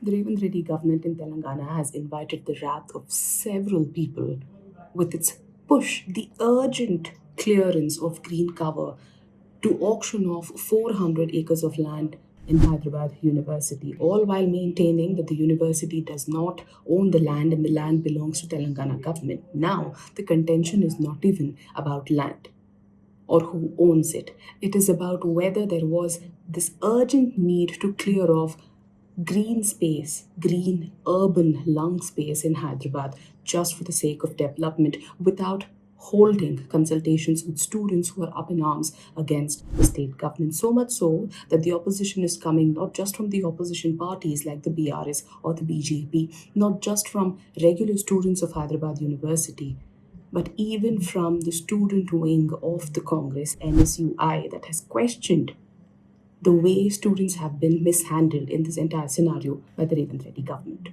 The Revanth Reddy government in Telangana has invited the wrath of several people with its push, the urgent clearance of green cover to auction off 400 acres of land in Hyderabad University, all while maintaining that the university does not own the land and the land belongs to Telangana government. Now, the contention is not even about land or who owns it. It is about whether there was this urgent need to clear off green space, green urban lung space in Hyderabad just for the sake of development without holding consultations with students who are up in arms against the state government. So much so that the opposition is coming not just from the opposition parties like the BRS or the BJP, not just from regular students of Hyderabad University, but even from the student wing of the Congress, NSUI, that has questioned the way students have been mishandled in this entire scenario by the Revanth Reddy government.